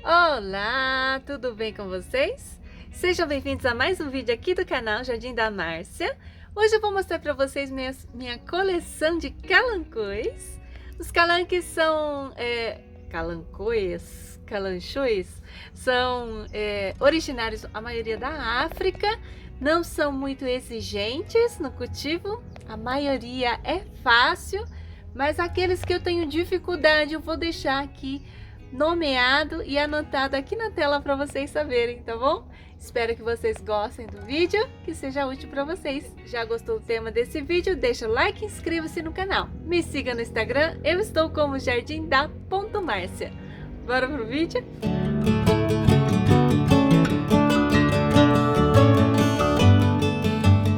Olá, tudo bem com vocês? Sejam bem-vindos a mais um vídeo aqui do canal Jardim da Márcia. Hoje eu vou mostrar para vocês minha coleção de calancões. Os calanques são calanchões, são originários, a maioria da África, não são muito exigentes no cultivo, a maioria é fácil, mas aqueles que eu tenho dificuldade eu vou deixar aqui nomeado e anotado aqui na tela para vocês saberem, tá bom? Espero que vocês gostem do vídeo, que seja útil para vocês. Já gostou do tema desse vídeo? Deixa o like e inscreva-se no canal. Me siga no Instagram, eu estou como jardimda.marcia. Bora pro vídeo?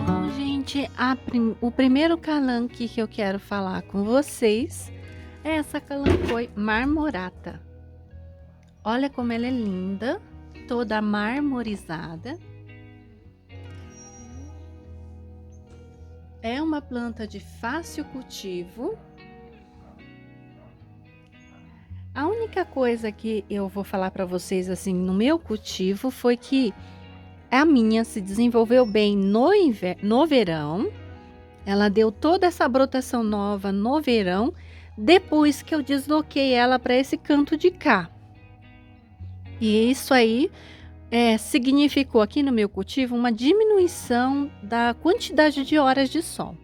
Bom, gente, o primeiro calanque que eu quero falar com vocês é essa calancoi marmorata. Olha como ela é linda, toda marmorizada. É uma planta de fácil cultivo. A única coisa que eu vou falar para vocês assim no meu cultivo foi que a minha se desenvolveu bem no verão. Ela deu toda essa brotação nova no verão, depois que eu desloquei ela para esse canto de cá. E isso aí significou aqui no meu cultivo uma diminuição da quantidade de horas de sol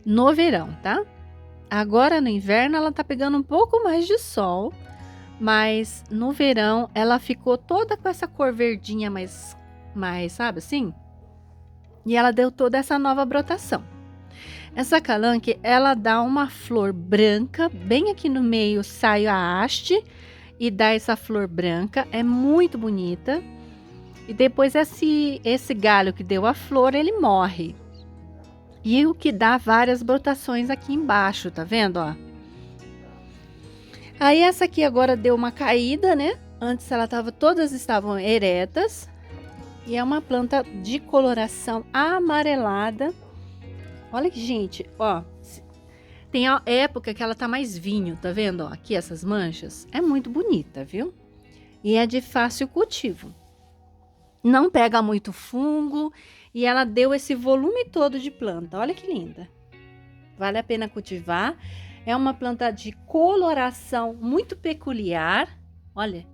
no verão, tá? Agora no inverno ela tá pegando um pouco mais de sol, mas no verão ela ficou toda com essa cor verdinha mais, sabe assim? E ela deu toda essa nova brotação. Essa calanque, ela dá uma flor branca, bem aqui no meio sai a haste e dá essa flor branca, é muito bonita. E depois esse galho que deu a flor, ele morre. E o que dá várias brotações aqui embaixo, tá vendo, ó? Aí essa aqui agora deu uma caída, né? Antes todas estavam eretas. E é uma planta de coloração amarelada. Olha que, gente, ó. Tem a época que ela tá mais vinho, tá vendo? Ó, aqui essas manchas. É muito bonita, viu? E é de fácil cultivo. Não pega muito fungo e ela deu esse volume todo de planta. Olha que linda. Vale a pena cultivar. É uma planta de coloração muito peculiar. Olha,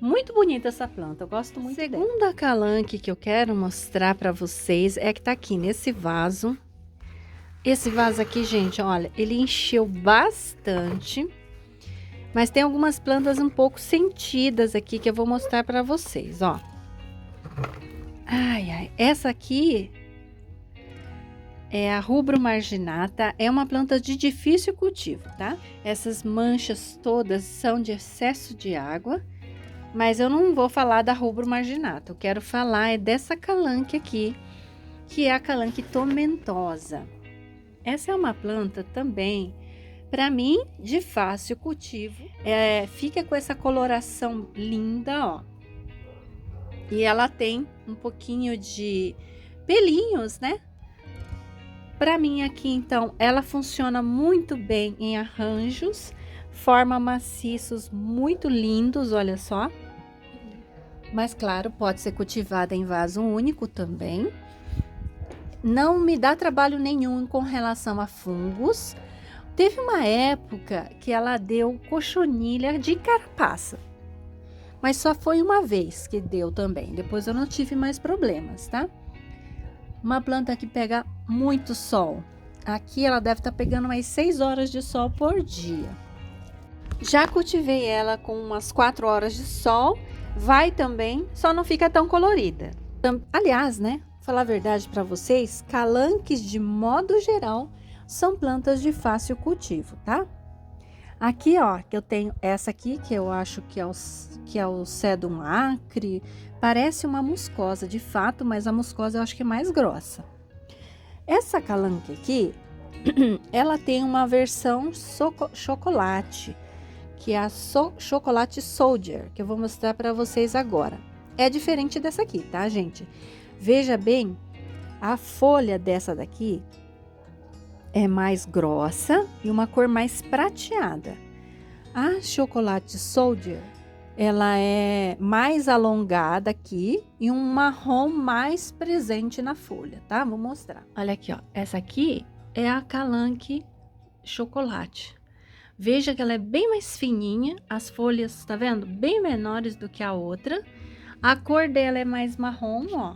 muito bonita essa planta. Eu gosto muito dela. A segunda calanque que eu quero mostrar para vocês é que tá aqui nesse vaso. Esse vaso aqui, gente, olha, ele encheu bastante, mas tem algumas plantas um pouco sentidas aqui que eu vou mostrar para vocês, ó. Ai, ai, essa aqui é a rubro marginata, é uma planta de difícil cultivo, tá? Essas manchas todas são de excesso de água, mas eu não vou falar da rubro marginata, eu quero falar dessa calanque aqui, que é a calanque tomentosa. Essa é uma planta também, para mim, de fácil cultivo. Fica com essa coloração linda, ó. E ela tem um pouquinho de pelinhos, né? Para mim aqui, então, ela funciona muito bem em arranjos. Forma maciços muito lindos, olha só. Mas, claro, pode ser cultivada em vaso único também. Não me dá trabalho nenhum com relação a fungos. Teve uma época que ela deu cochonilha de carapaça, mas só foi uma vez que deu também. Depois eu não tive mais problemas, tá? Uma planta que pega muito sol. Aqui ela deve estar pegando umas 6 horas de sol por dia. Já cultivei ela com umas 4 horas de sol. Vai também, só não fica tão colorida. Aliás, né? Falar a verdade para vocês, calanques de modo geral são plantas de fácil cultivo, tá? Aqui, ó, que eu tenho essa aqui, que eu acho que é o Sedum acre, parece uma muscosa de fato, mas a muscosa eu acho que é mais grossa. Essa calanque aqui, ela tem uma versão chocolate, que é a chocolate soldier, que eu vou mostrar para vocês agora. É diferente dessa aqui, tá, gente? Veja bem, a folha dessa daqui é mais grossa e uma cor mais prateada. A chocolate soldier, ela é mais alongada aqui e um marrom mais presente na folha, tá? Vou mostrar. Olha aqui, ó. Essa aqui é a Calanque chocolate. Veja que ela é bem mais fininha, as folhas, tá vendo? Bem menores do que a outra. A cor dela é mais marrom, ó.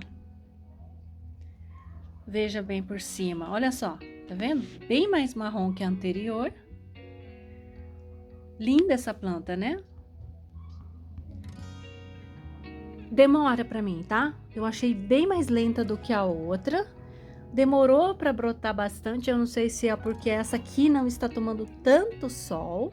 Veja bem por cima, olha só, tá vendo? Bem mais marrom que a anterior. Linda essa planta, né? Demora pra mim, tá? Eu achei bem mais lenta do que a outra. Demorou para brotar bastante, eu não sei se é porque essa aqui não está tomando tanto sol.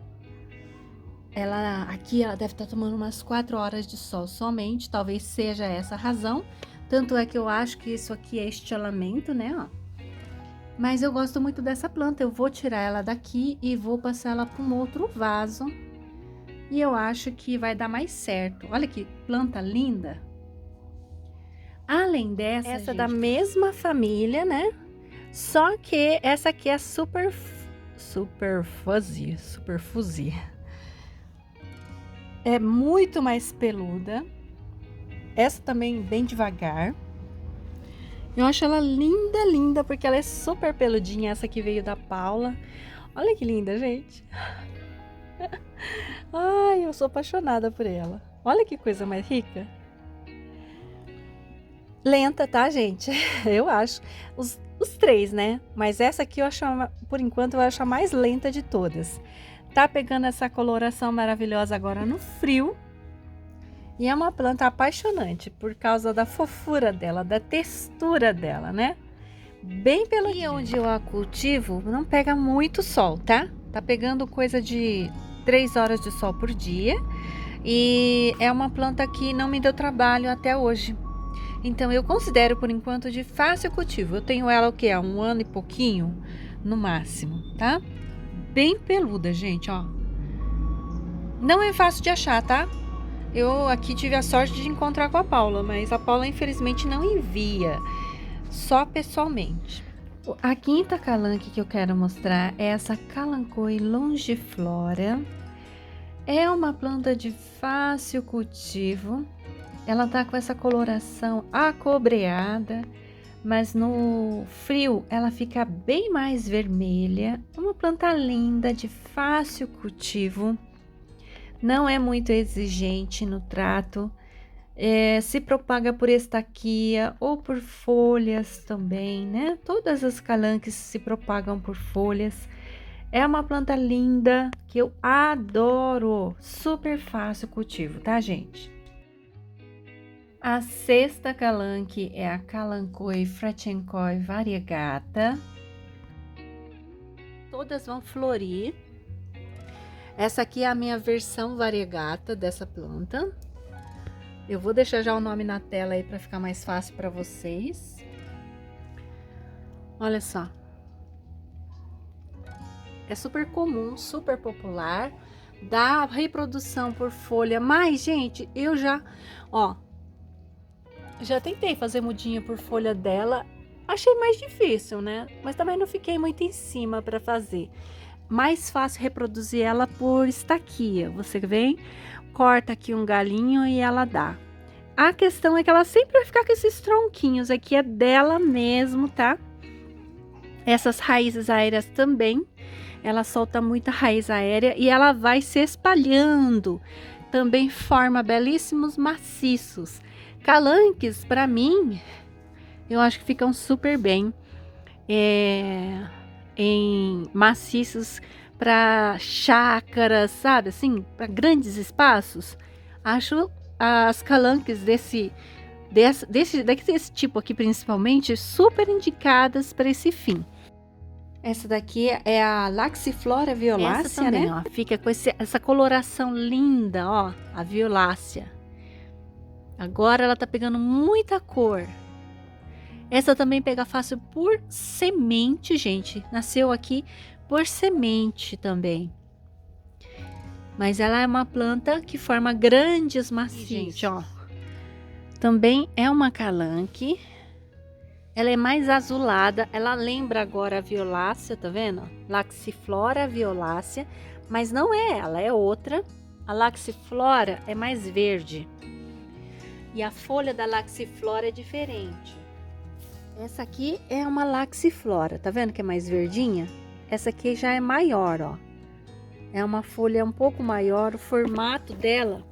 Aqui ela deve estar tomando umas 4 horas de sol somente, talvez seja essa a razão. Tanto é que eu acho que isso aqui é estilamento, né, ó. Mas eu gosto muito dessa planta, eu vou tirar ela daqui e vou passar ela para um outro vaso. E eu acho que vai dar mais certo. Olha que planta linda. Além dessa, essa gente, da mesma família, né? Só que essa aqui é super fuzzy. É muito mais peluda. Essa também bem devagar. Eu acho ela linda, linda, porque ela é super peludinha. Essa aqui veio da Paula. Olha que linda, gente. Ai, eu sou apaixonada por ela. Olha que coisa mais rica. Lenta, tá, gente? Eu acho. Os três, né? Mas essa aqui eu acho, por enquanto, eu acho a mais lenta de todas. Tá pegando essa coloração maravilhosa agora no frio. E é uma planta apaixonante por causa da fofura dela, da textura dela, né? Bem peludinha. E onde eu a cultivo, não pega muito sol, tá? Tá pegando coisa de 3 horas de sol por dia. E é uma planta que não me deu trabalho até hoje. Então, eu considero, por enquanto, de fácil cultivo. Eu tenho ela, o quê? Há 1 ano e pouquinho, no máximo, tá? Bem peluda, gente, ó. Não é fácil de achar, tá? Eu aqui tive a sorte de encontrar com a Paula, mas a Paula, infelizmente, não envia. Só pessoalmente. A quinta calanque que eu quero mostrar é essa Kalanchoe longiflora. É uma planta de fácil cultivo. Ela tá com essa coloração acobreada, mas no frio ela fica bem mais vermelha. Uma planta linda, de fácil cultivo. Não é muito exigente no trato. Se propaga por estaquia ou por folhas também, né? Todas as calanques se propagam por folhas. É uma planta linda que eu adoro. Super fácil cultivo, tá, gente? A sexta calanque é a Kalanchoe Fratianchoe variegata. Todas vão florir. Essa aqui é a minha versão variegata dessa planta. Eu vou deixar já o nome na tela aí para ficar mais fácil para vocês. Olha só. É super comum, super popular. Dá reprodução por folha. Mas, gente, eu já tentei fazer mudinha por folha dela. Achei mais difícil, né? Mas também não fiquei muito em cima para fazer. Mais fácil reproduzir ela por estaquia. Você vem, corta aqui um galinho e ela dá. A questão é que ela sempre vai ficar com esses tronquinhos. Aqui é dela mesmo, tá? Essas raízes aéreas também. Ela solta muita raiz aérea e ela vai se espalhando. Também forma belíssimos maciços. Calanques, para mim, eu acho que ficam super bem em maciços para chácaras, sabe assim, para grandes espaços. Acho as calanques desse tipo aqui principalmente super indicadas para esse fim. Essa daqui é a Laxiflora violácea, essa também, né? Ó, fica com essa coloração linda, ó, a violácea. Agora ela tá pegando muita cor. Essa também pega fácil por semente, gente. Nasceu aqui por semente também. Mas ela é uma planta que forma grandes maciços. Gente, ó. Também é uma calanque. Ela é mais azulada. Ela lembra agora a violácea, tá vendo? Laxiflora violácea. Mas não é ela, é outra. A Laxiflora é mais verde. E a folha da Laxiflora é diferente. Essa aqui é uma Laxiflora, tá vendo que é mais verdinha? Essa aqui já é maior, ó. É uma folha um pouco maior, o formato dela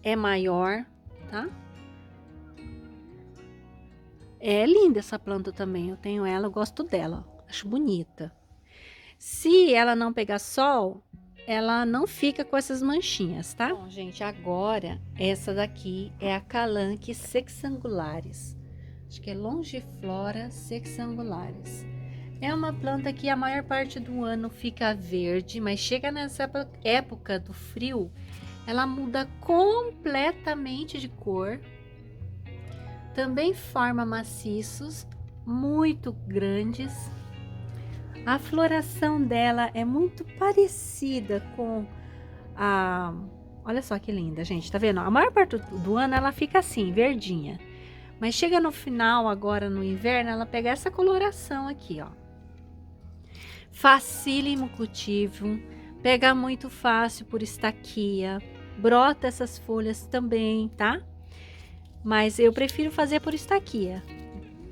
é maior, tá? É linda essa planta também, eu tenho ela, eu gosto dela, acho bonita. Se ela não pegar sol, ela não fica com essas manchinhas, tá? Bom, gente, agora essa daqui é a Calanque sexangularis. Acho que é Longiflora sexangularis. É uma planta que a maior parte do ano fica verde, mas chega nessa época do frio, ela muda completamente de cor. Também forma maciços muito grandes. A floração dela é muito parecida com a... Olha só que linda, gente, tá vendo? A maior parte do ano ela fica assim, verdinha. Mas chega no final, agora no inverno, ela pega essa coloração aqui, ó. Facílimo cultivo, pega muito fácil por estaquia, brota essas folhas também, tá? Mas eu prefiro fazer por estaquia.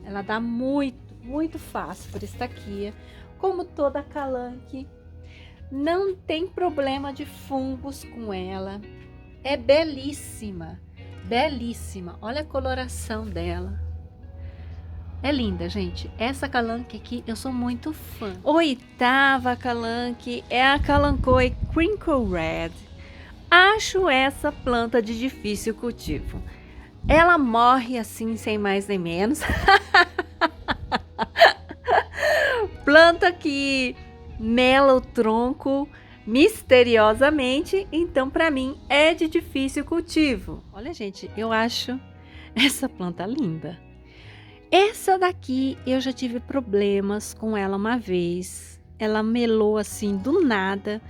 Ela dá muito fácil por estaquia. Como toda Calanque, não tem problema de fungos com ela. É belíssima, belíssima. Olha a coloração dela. É linda, gente. Essa Calanque aqui, eu sou muito fã. Oitava Calanque é a Kalanchoe Crinkle Red. Acho essa planta de difícil cultivo. Ela morre assim, sem mais nem menos. Planta que mela o tronco misteriosamente, então para mim é de difícil cultivo. Olha, gente, eu acho essa planta linda. Essa daqui eu já tive problemas com ela uma vez. Ela melou assim do nada,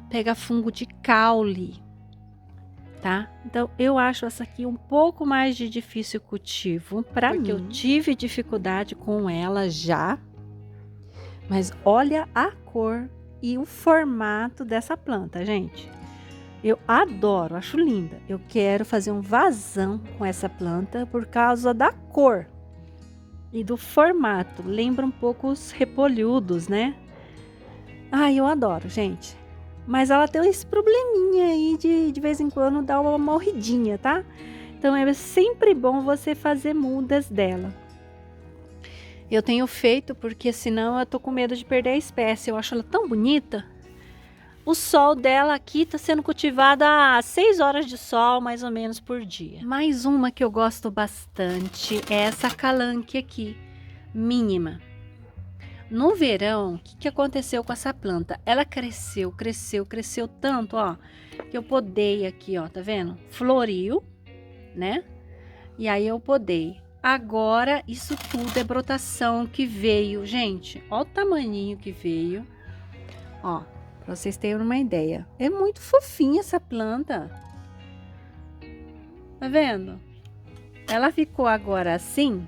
pega fungo de caule. Tá? Então eu acho essa aqui um pouco mais de difícil cultivo para mim. Porque eu tive dificuldade com ela já. Mas olha a cor e o formato dessa planta, gente. Eu adoro, acho linda. Eu quero fazer um vasão com essa planta por causa da cor e do formato. Lembra um pouco os repolhudos, né? Ai, eu adoro, gente. Mas ela tem esse probleminha aí de vez em quando dar uma morridinha, tá? Então é sempre bom você fazer mudas dela. Eu tenho feito porque senão eu tô com medo de perder a espécie. Eu acho ela tão bonita. O sol dela aqui tá sendo cultivada a 6 horas de sol, mais ou menos, por dia. Mais uma que eu gosto bastante é essa Calanque aqui, mínima. No verão, o que aconteceu com essa planta? Ela cresceu tanto, ó, que eu podei aqui, ó, tá vendo? Floriu, né? E aí eu podei. Agora, isso tudo é brotação que veio, gente. Ó o tamaninho que veio. Ó, pra vocês terem uma ideia. É muito fofinha essa planta. Tá vendo? Ela ficou agora assim...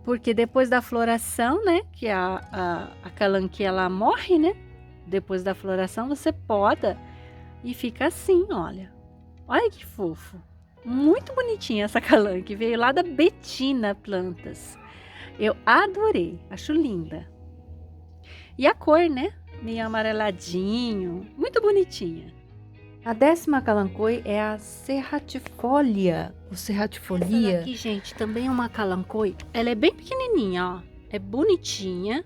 Porque depois da floração, né, que a Calanque ela morre, né? Depois da floração você poda e fica assim, olha. Olha que fofo. Muito bonitinha essa Calanque, veio lá da Betina Plantas. Eu adorei, acho linda. E a cor, né? Meio amareladinho, muito bonitinha. A 10ª Kalanchoe é a Serratifolia, ou Serratifolia. Essa daqui, gente, também é uma Kalanchoe. Ela é bem pequenininha, ó. É bonitinha.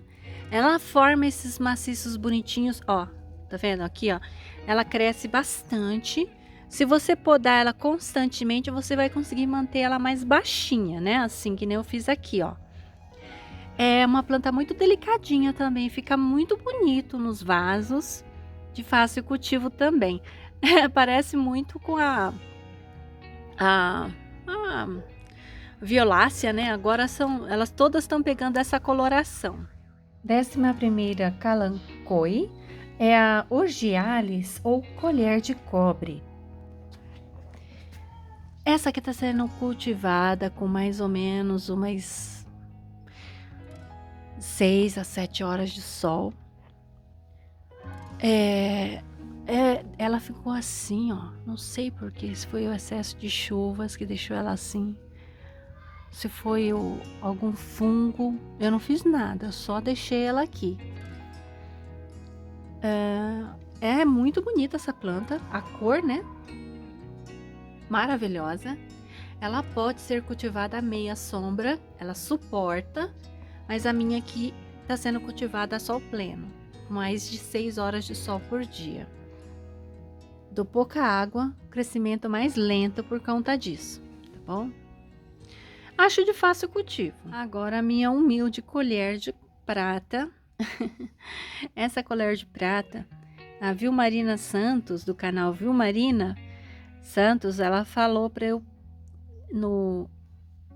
Ela forma esses maciços bonitinhos, ó. Tá vendo aqui, ó? Ela cresce bastante. Se você podar ela constantemente, você vai conseguir manter ela mais baixinha, né? Assim que nem eu fiz aqui, ó. É uma planta muito delicadinha também. Fica muito bonito nos vasos. De fácil cultivo também. Parece muito com a violácea, né? Agora elas todas estão pegando essa coloração. 11ª Kalanchoe é a Orgialis ou colher de cobre. Essa aqui está sendo cultivada com mais ou menos umas 6 a 7 horas de sol. ela ficou assim, ó. Não sei porquê, se foi o excesso de chuvas que deixou ela assim. Se foi algum fungo. Eu não fiz nada, eu só deixei ela aqui. É muito bonita essa planta, a cor, né? Maravilhosa. Ela pode ser cultivada à meia sombra, ela suporta, mas a minha aqui está sendo cultivada a sol pleno, mais de 6 horas de sol por dia. Dou pouca água, crescimento mais lento por conta disso, tá bom? Acho de fácil cultivo. Agora a minha humilde colher de prata. Essa colher de prata, a Vilmarina Santos, do canal Vilmarina Santos, ela falou para eu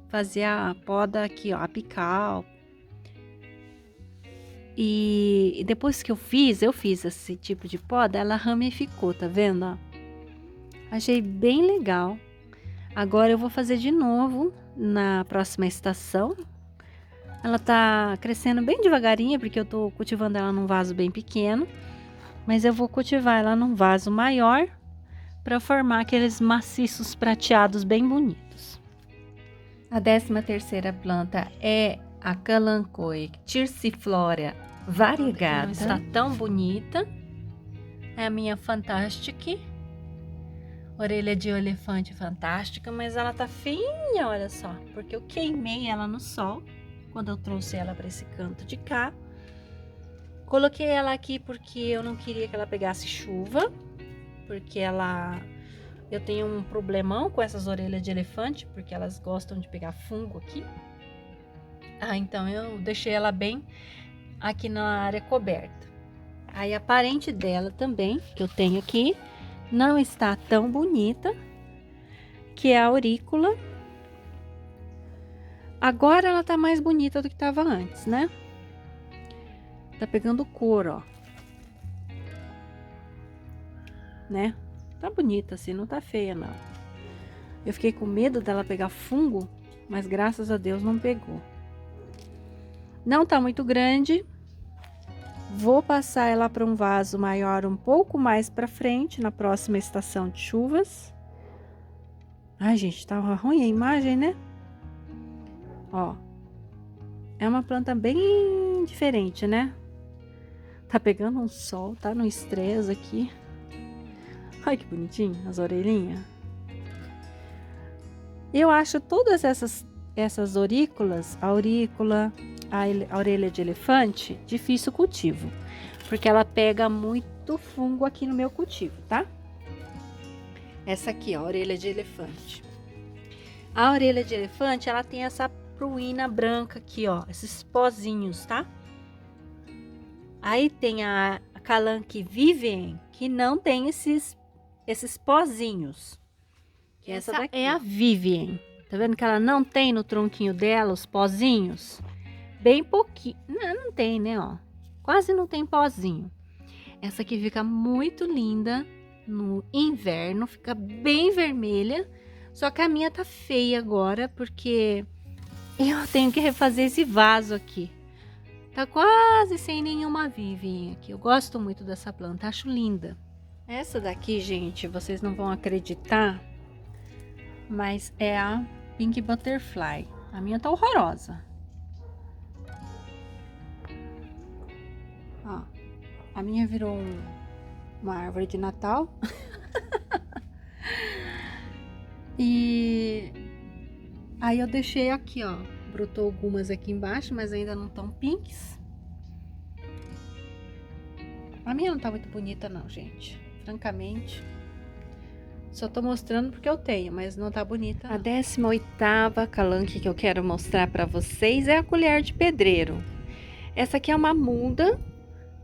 fazer a poda aqui, ó, apical. E depois que eu fiz esse tipo de poda, ela ramificou, tá vendo? Ó? Achei bem legal. Agora eu vou fazer de novo na próxima estação. Ela tá crescendo bem devagarinho, porque eu tô cultivando ela num vaso bem pequeno. Mas eu vou cultivar ela num vaso maior para formar aqueles maciços prateados bem bonitos. A 13ª planta é a Kalanchoe Thyrsiphlorea variegata. Não está tão bonita. É a minha Fantastic. Orelha de elefante fantástica, mas ela tá feinha, olha só. Porque eu queimei ela no sol, quando eu trouxe ela para esse canto de cá. Coloquei ela aqui porque eu não queria que ela pegasse chuva. Porque eu tenho um problemão com essas orelhas de elefante, porque elas gostam de pegar fungo aqui. Então eu deixei ela bem aqui na área coberta. Aí a parente dela também, que eu tenho aqui, não está tão bonita, que é a aurícula. Agora ela tá mais bonita do que estava antes, né? Tá pegando cor, ó. Né? Tá bonita assim, não tá feia não. Eu fiquei com medo dela pegar fungo, mas graças a Deus não pegou. Não tá muito grande. Vou passar ela para um vaso maior um pouco mais para frente, na próxima estação de chuvas. Ai, gente, tava ruim a imagem, né? Ó. É uma planta bem diferente, né? Tá pegando um sol, tá no estresse aqui. Ai, que bonitinho, as orelhinhas. Eu acho todas essas aurículas, a aurícula, a orelha de elefante, difícil cultivo. Porque ela pega muito fungo aqui no meu cultivo, tá? Essa aqui, ó, a orelha de elefante. A orelha de elefante, ela tem essa pruína branca aqui, ó, esses pozinhos, tá? Aí tem a Kalanchoe Vivien, que não tem esses pozinhos. Que essa daqui é a Vivien. Tá vendo que ela não tem no tronquinho dela os pozinhos? Bem pouquinho. Não tem, né, ó. Quase não tem pozinho. Essa aqui fica muito linda no inverno, fica bem vermelha. Só que a minha tá feia agora, porque eu tenho que refazer esse vaso aqui. Tá quase sem nenhuma Vivien aqui. Eu gosto muito dessa planta, acho linda. Essa daqui, gente, vocês não vão acreditar, mas é a Pink Butterfly. A minha tá horrorosa. Ó, a minha virou uma árvore de Natal. E aí eu deixei aqui, ó. Brotou algumas aqui embaixo, mas ainda não estão pinks. A minha não tá muito bonita não, gente. Francamente. Só tô mostrando porque eu tenho, mas não tá bonita. A 18ª Kalanchoe que eu quero mostrar pra vocês é a colher de pedreiro. Essa aqui é uma muda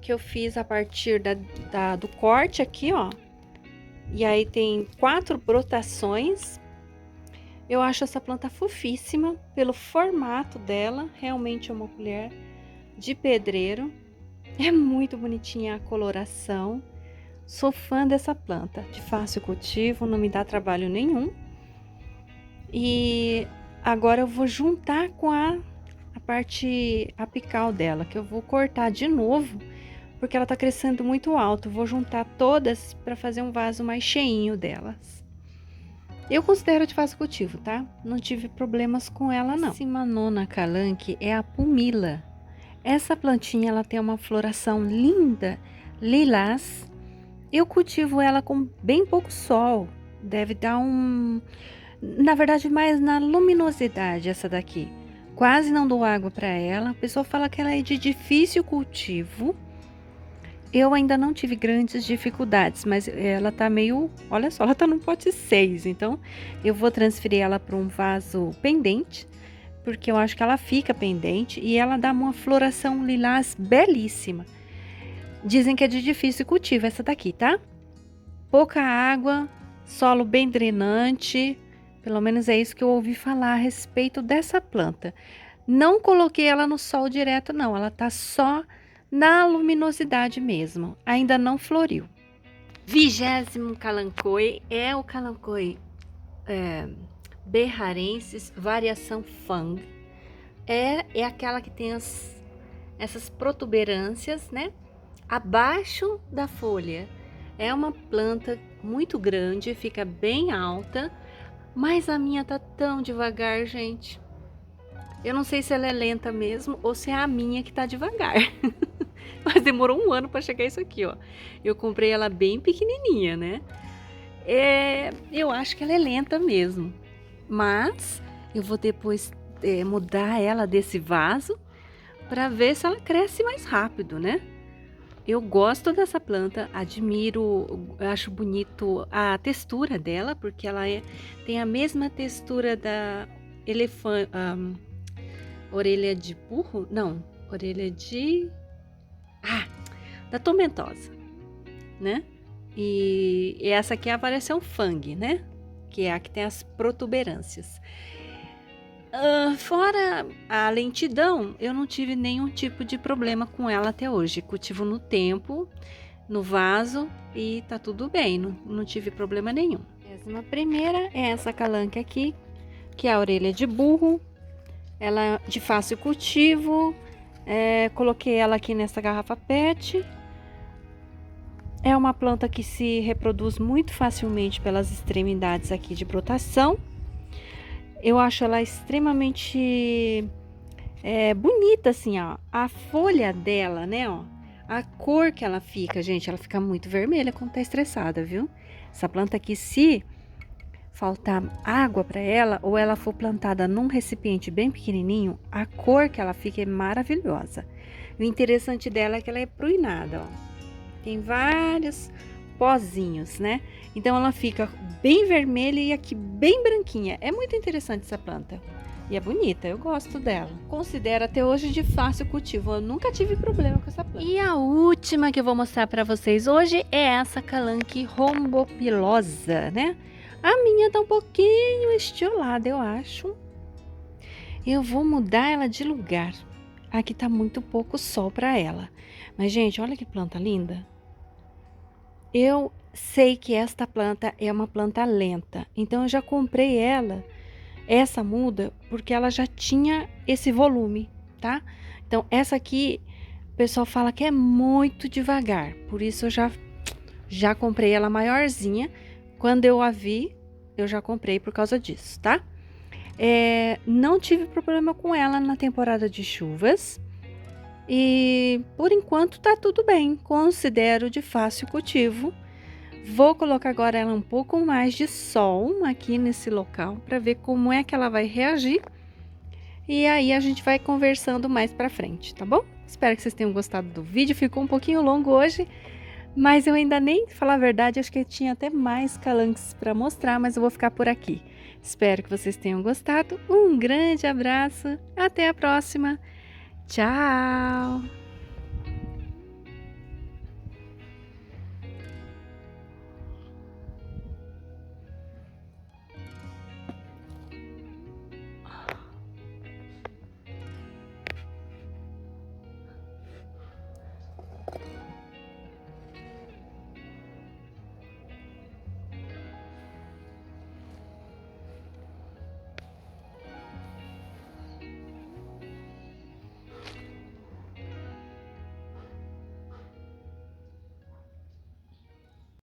que eu fiz a partir do corte aqui, ó. E aí tem 4 brotações. Eu acho essa planta fofíssima pelo formato dela. Realmente é uma colher de pedreiro. É muito bonitinha a coloração. Sou fã dessa planta, de fácil cultivo, não me dá trabalho nenhum. E agora eu vou juntar com a parte apical dela, que eu vou cortar de novo porque ela tá crescendo muito alto. Vou juntar todas para fazer um vaso mais cheinho delas. Eu considero de fácil cultivo, tá? Não tive problemas com ela, não. A nona calanque é a pumila. Essa plantinha, ela tem uma floração linda, lilás. Eu cultivo ela com bem pouco sol. Deve dar na verdade, mais na luminosidade essa daqui. Quase não dou água para ela. A pessoa fala que ela é de difícil cultivo. Eu ainda não tive grandes dificuldades, mas ela tá meio... Olha só, ela tá no pote 6, então eu vou transferir ela para um vaso pendente, porque eu acho que ela fica pendente e ela dá uma floração lilás belíssima. Dizem que é de difícil cultivo essa daqui, tá? Pouca água, solo bem drenante, pelo menos é isso que eu ouvi falar a respeito dessa planta. Não coloquei ela no sol direto, não, ela tá só na luminosidade mesmo, ainda não floriu. 20º Kalanchoe é o Kalanchoe Beharensis variação Fang. É aquela que tem essas protuberâncias, né? Abaixo da folha. É uma planta muito grande, fica bem alta, mas a minha tá tão devagar, gente. Eu não sei se ela é lenta mesmo ou se é a minha que tá devagar. Mas demorou um ano para chegar isso aqui, ó. Eu comprei ela bem pequenininha, né? Eu acho que ela é lenta mesmo. Mas eu vou depois mudar ela desse vaso para ver se ela cresce mais rápido, né? Eu gosto dessa planta, admiro, acho bonito a textura dela, porque ela tem a mesma textura da orelha de burro? Não, orelha de... da tomentosa, né? E essa aqui é a variação Fang, né? Que é a que tem as protuberâncias. Fora a lentidão, eu não tive nenhum tipo de problema com ela até hoje. Cultivo no tempo, no vaso e tá tudo bem, não tive problema nenhum. A primeira é essa calanque aqui, que é a orelha de burro. Ela é de fácil cultivo. Coloquei ela aqui nessa garrafa PET. É uma planta que se reproduz muito facilmente pelas extremidades aqui de brotação. Eu acho ela extremamente bonita, assim, ó. A folha dela, né, ó. A cor que ela fica, gente, ela fica muito vermelha quando tá estressada, viu? Essa planta aqui, se faltar água para ela, ou ela for plantada num recipiente bem pequenininho, a cor que ela fica é maravilhosa. O interessante dela é que ela é pruinada, ó. Tem vários pozinhos, né? Então ela fica bem vermelha e aqui bem branquinha. É muito interessante essa planta. E é bonita, eu gosto dela. Considero até hoje de fácil cultivo. Eu nunca tive problema com essa planta. E a última que eu vou mostrar para vocês hoje é essa calanque rhombopilosa, né? A minha tá um pouquinho estiolada, eu acho. Eu vou mudar ela de lugar. Aqui tá muito pouco sol para ela. Mas, gente, olha que planta linda. Eu sei que esta planta é uma planta lenta. Então, eu já comprei essa muda, porque ela já tinha esse volume, tá? Então, essa aqui, o pessoal fala que é muito devagar. Por isso, eu já comprei ela maiorzinha. Quando eu a vi, eu já comprei por causa disso, tá? Não tive problema com ela na temporada de chuvas. E por enquanto tá tudo bem. Considero de fácil cultivo. Vou colocar agora ela um pouco mais de sol aqui nesse local para ver como é que ela vai reagir. E aí a gente vai conversando mais pra frente, tá bom? Espero que vocês tenham gostado do vídeo. Ficou um pouquinho longo hoje, mas eu ainda nem, falar a verdade, acho que eu tinha até mais calanques para mostrar, mas eu vou ficar por aqui. Espero que vocês tenham gostado. Um grande abraço. Até a próxima. Tchau!